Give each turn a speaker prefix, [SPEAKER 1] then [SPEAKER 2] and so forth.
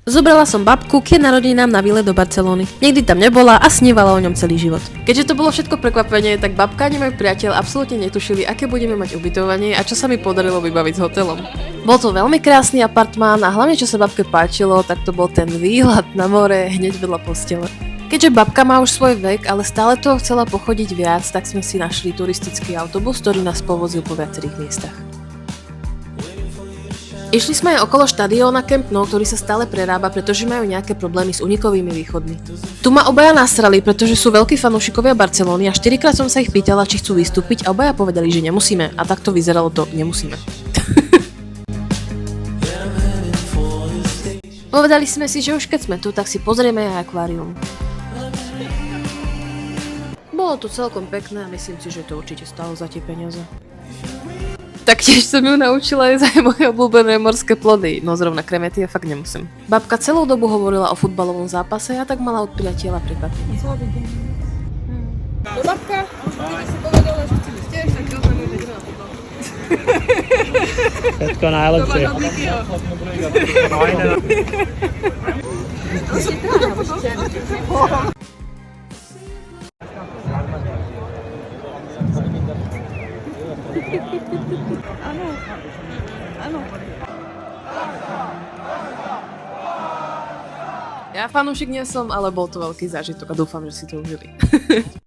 [SPEAKER 1] Zobrala som babku k narodinám na výlet do Barcelony. Nikdy tam nebola a snívala o ňom celý život. Keďže to bolo všetko prekvapenie, tak babka ani môj priateľ absolútne netušili, aké budeme mať ubytovanie a čo sa mi podarilo vybaviť s hotelom. Bol to veľmi krásny apartmán a hlavne čo sa babke páčilo, tak to bol ten výhľad na more hneď vedľa postele. Keďže babka má už svoj vek, ale stále toho chcela pochodiť viac, tak sme si našli turistický autobus, ktorý nás povozil po viacerých miestach. Išli sme aj okolo štadióna Camp Nou, ktorý sa stále prerába, pretože majú nejaké problémy s unikovými východmi. Tu ma obaja nasrali, pretože sú veľkí fanúšikovia Barcelony a 4-krát som sa ich pýtala, či chcú vystúpiť a obaja povedali, že nemusíme. A takto vyzeralo to nemusíme. Povedali sme si, že už keď sme tu, tak si pozrieme aj akvárium. Bolo to celkom pekné a myslím si, že to určite stalo za tie peniaze. Taktiež som ju naučila jesť aj moje obľúbené morské plody, no zrovna kremety ja fakt nemusím. Babka celú dobu hovorila o futbalovom zápase a tak mala od priateľa prekvapenie.
[SPEAKER 2] Babka, už by si povedala, že chceme tiež, tak oznáme, že ideme na futbal.
[SPEAKER 3] Všetko najlepšie.
[SPEAKER 2] Áno.
[SPEAKER 1] Ja fanúšik nie som, ale bol to veľký zážitok a dúfam, že si to užili.